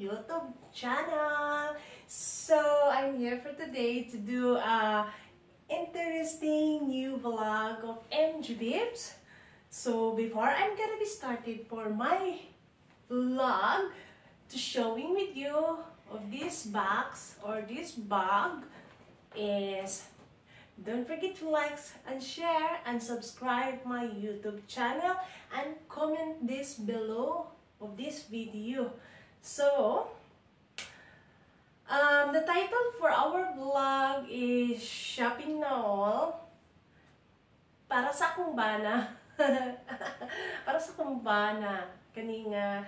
YouTube channel. So I'm here for today to do a interesting new vlog of MG Bibs. So before I'm gonna be started for my vlog to showing with you of this box or this bag is, don't forget to like and share and subscribe my YouTube channel and comment this below of this video. So, the title for our vlog is Shopping na All para sa akong bana. Para sa akong bana. Kani nga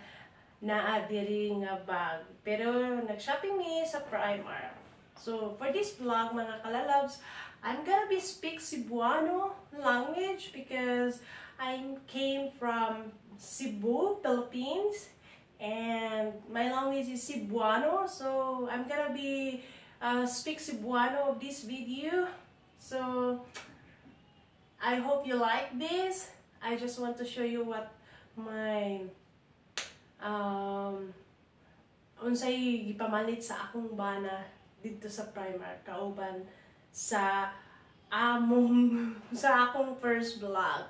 naadiri nga bag. Pero nag-shopping mi sa Primark. So, for this vlog, mga kalalabs, I'm gonna be speak Cebuano language because I came from Cebu, Philippines, and my language is Cebuano. So I'm gonna be speak Cebuano of this video. So I hope you like this. I just want to show you what my unsay gipamalit sa akong bana dito sa Primark kauban sa akong first vlog.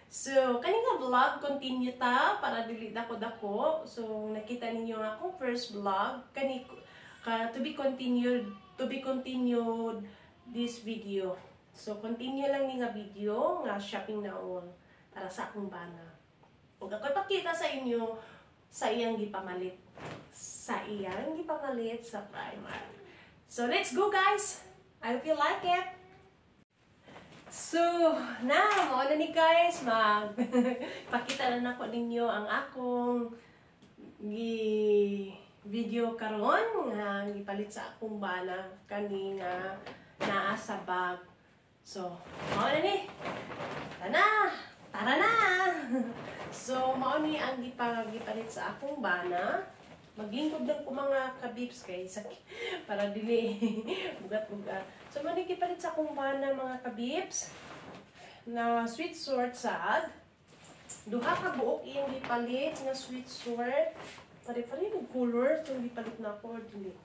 So, kaninga vlog continue ta para dili dako. So, nakita ninyo ang akong first vlog to be continued this video. So, continue lang ni nga video nga shopping na all para sa akong bana. Ug ako ipakita sa inyo sa iyang gipamalit sa Primark. So, let's go guys. I hope you like it. So, mao na ni guys, pakita na nako ninyo ang akong video karon nga gipalit sa akong bana kanina naa sa bag. So, mao na ni. Tara na. So, mao ni ang gipalit sa akong bana. Maglingkod lang ko mga kabibs kay para dili bugat-bugat. So manigipalit sa akong bana mga kabibs na sweet sort sad. Duha ka buok iyang gipalit nga sweet sort. Pare-pare ng color itong gipalit na ako dili.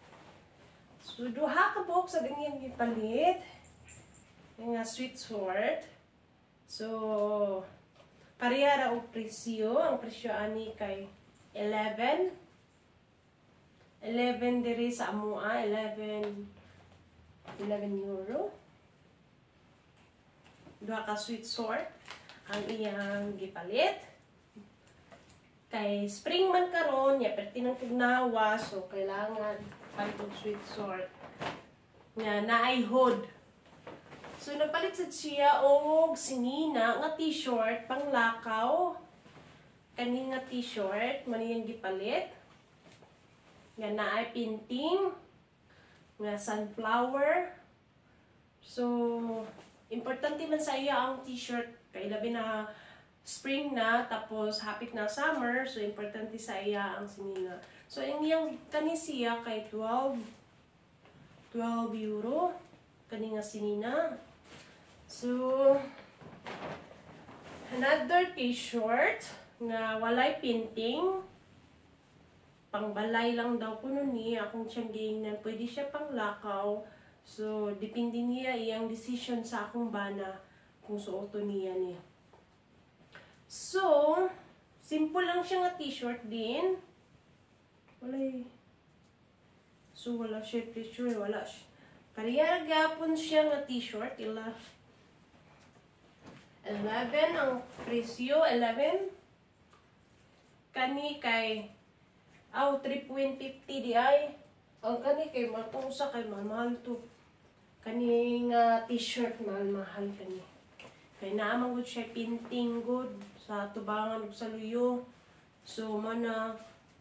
So duha ka buok sa iyang gipalit nga sweet sort. So pareha ra og presyo. Ang presyo ani kay 11 diri sa amua, 11 euro. Duha ka sweet sort ang iyang gipalit. Kay spring man karon, ya perti nang tugnawa, so kailangan palit og sweet sort. Nga naay hood. So nagpalit sad siya og sinina nga t-shirt panglakaw. Kani nga t-shirt man iyang gipalit. Nga naay pinting, nga sunflower. So, importante man sa iya ang t-shirt. Kay labi na spring na, tapos hapit na summer. So, importante sa iya ang sinina. So, yung kani siya kay 12 euro. Kani nga sinina. So, another t-shirt nga walay pinting. Pangbalay lang daw ko nun akong tiyanggaing na pwede siya panglakaw. So, depende niya iyang decision sa akong bana kung suoto niya niya. So, simple lang siya nga t-shirt din. So, wala siya presyo. Wala siya. Kariya gapon siya nga t-shirt. 11 ang presyo. 11. Kani kay 3.50 di ay. Ang kani kay matusa kay mahal to. Kani nga t-shirt mahal kani. Kay naamang good siya pinting good sa tubangan ug sa luyo. So mana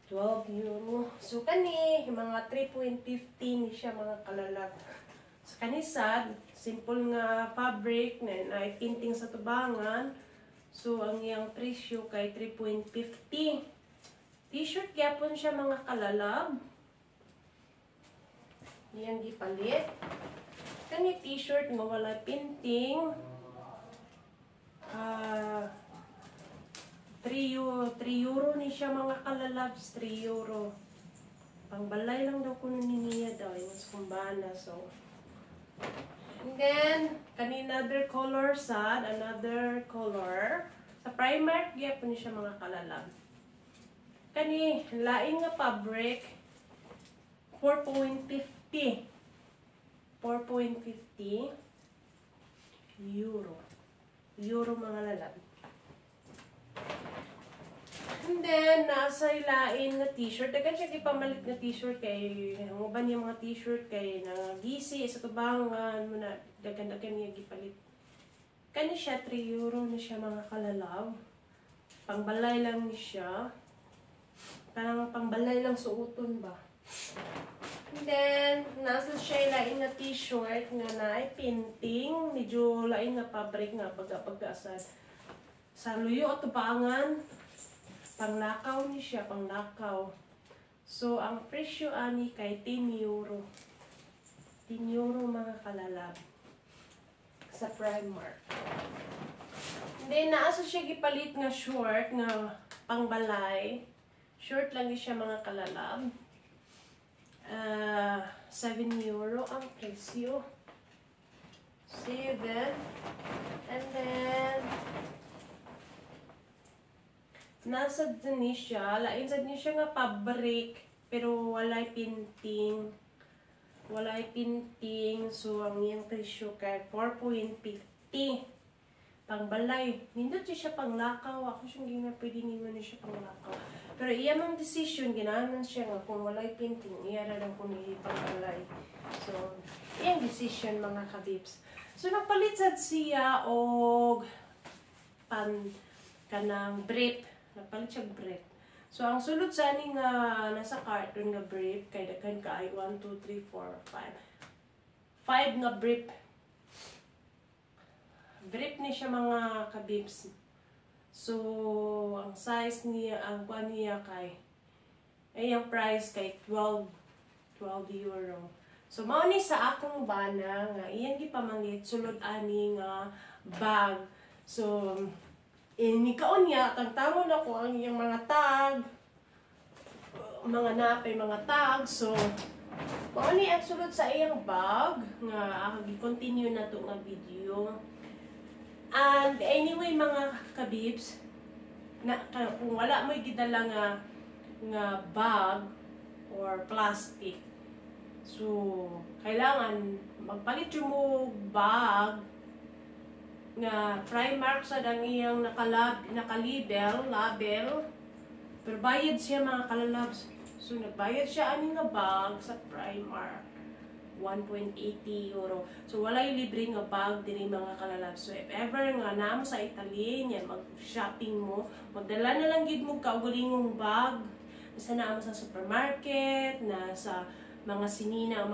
12 euro. So kani mga 3.50 ni siya mga kalalag. So kani sad simple nga fabric na pinting sa tubangan. So ang iyang presyo kay 3.50. T-shirt gyapon siya mga kalalab. Iyang gipalit. Kani t-shirt nga wala pinting. 3 euro ni siya mga kalalabs. 3 euro. Pangbalay lang daw ko niya daw yung kumbana. So, and then, another color sad, another color. Sa Primark, po niya siya mga kalalab. Kani, laing nga fabric, 4.50. 4.50 euro. Euro mga lalab. And then, nasa ilain na t-shirt. Dagan siya ipamalit na t-shirt kay, ano ba niya mga t-shirt kay nangisi sa tubang, ano na, dagan-dagan niya gipalit. Kani siya, 3 euro na siya mga kalalab. Pangbalay lang ni siya. Parang pangbalay lang suoton ba. And then, nasa siya ilain na t-shirt nga na ay painting. Medyo lain na fabric nga pagka-asad. Sa luyo at tupangan. Panglakaw ni siya, panglakaw. So, ang presyo ani kay 10 euro. 10 euro mga kalalab. Sa Primark. Then, naasa siya gipalit nga short nga pangbalay. Short lang siya mga kalalab. 7 euro ang presyo. 7. And then, nasa din siya. Lain sa din siya nga fabric. Pero walay pinting. Walay pinting. So, ang iyang presyo kay 4.50. Pangbalay. Nindot siya panglakaw. Ako siyang gina pwede naman siya panglakaw. Pero iya mang decision, ginahan siya nga kung walay painting, iya na lang kung pangbalay. So, iyang decision mga kabibs. So, nagpalit sad siya og kanang brief. Nagpalit siya brief. So, ang sulod sa ni nga nasa carton nga brief, kay daghan ka ay 1, 2, 3, 4, 5. 5 nga brief. Brief ni siya mga kabibs. So, ang size niya, ang kuha niya kay, ay ang price kay 12 euro. So, mao ni sa akong bana nga, iyan gipamangit, sulod ani nga bag. So, nikaon niya, tagtangon ako ang iyang mga tag, mga napay, mga tag. So, mao ni ang sulod sa iyang bag, nga ako gi-continue na to nga video. And anyway mga kabibs, kung wala mo gidala nga bag or plastic, so kailangan magpalit yung mo bag nga Primark sa dang iyang nakalabel, pero bayad siya mga kalalabs. So nagbayad siya ani nga bag sa Primark. 1.80 euro. So, walay libre nga bag din mga kalalab. So, if ever nga namo sa Italy, yan, mag-shopping mo, magdala na lang gid mo kaugulingong bag. Nasa na mo sa supermarket, na sa mga sinina, ang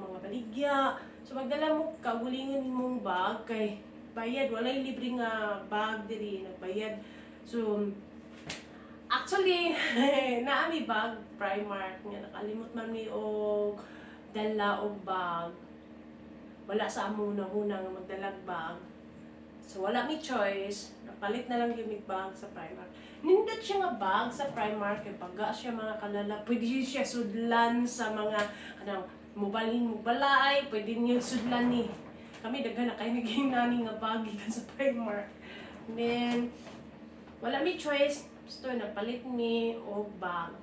mga baligya. So, magdala mo kaugulingon mong bag, kay bayad, walay libre nga bag diri, nagbayad. So, actually, naami bag, Primark, nga nakalimot man mi og dala og bag. Wala sa amo una nga magdalag bag. So wala mi choice, napalit na lang yung bag sa Primark. Nindot siya nga bag sa Primark, kay pagga siya mga kalala, pwede siya sudlan sa mga mubalay, pwede niyo sudlan ni. Kami daghan na kay naging nani nga bag sa Primark. And then wala mi choice, gusto napalit mi og bag.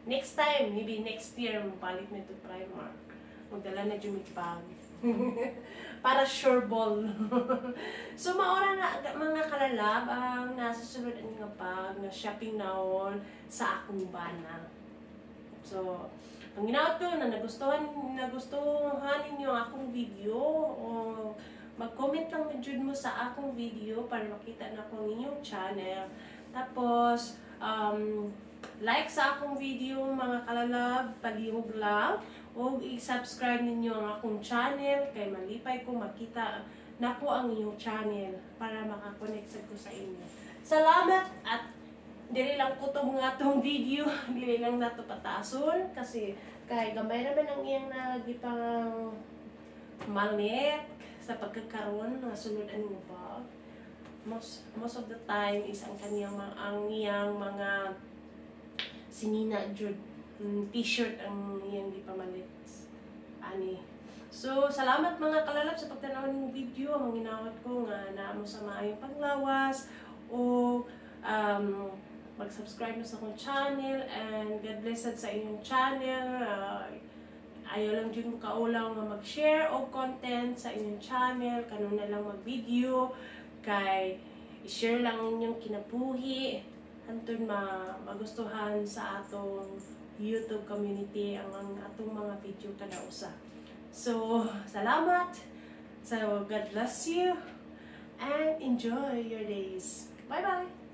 Next time, maybe next year, mapalit nito Primark. Magdala na yung bag. Para sure ball. So, maura na mga kalalab ang nasa sunod nga bag na shopping naon sa akong bana. So, ang ginawa ko na nagustuhan ninyo ang akong video, o mag-comment lang medyo mo sa akong video para makita na ko inyong channel. Tapos, like sa akong video mga kalalab, palihog lang. O i-subscribe ninyo ang akong channel kay malipay ko makita nako ang inyong channel para makakonect ko sa inyo. Salamat, at dili lang ko tong nga tong video, dili lang nato patason kasi kay gamay naman ang iyang nagipang malit sa pagkakaroon ng sunod aning bag. Most of the time is ang iyang mga si Nina Jude. T-shirt ang iyang gipamalit. Ani. So, salamat mga kalalap sa pagtanaw ng video. Ang ginawat ko nga na mo sa maayong panglawas o mag-subscribe na sa akong channel, and God bless sa inyong channel. Ayaw lang dyan mo kaulaw nga mag-share o content sa inyong channel, kanon na lang mag-video, kay i-share lang inyong kinabuhi, hantun magustuhan sa atong YouTube community ang atong mga video kada usa. So, salamat. So, God bless you and enjoy your days. Bye-bye!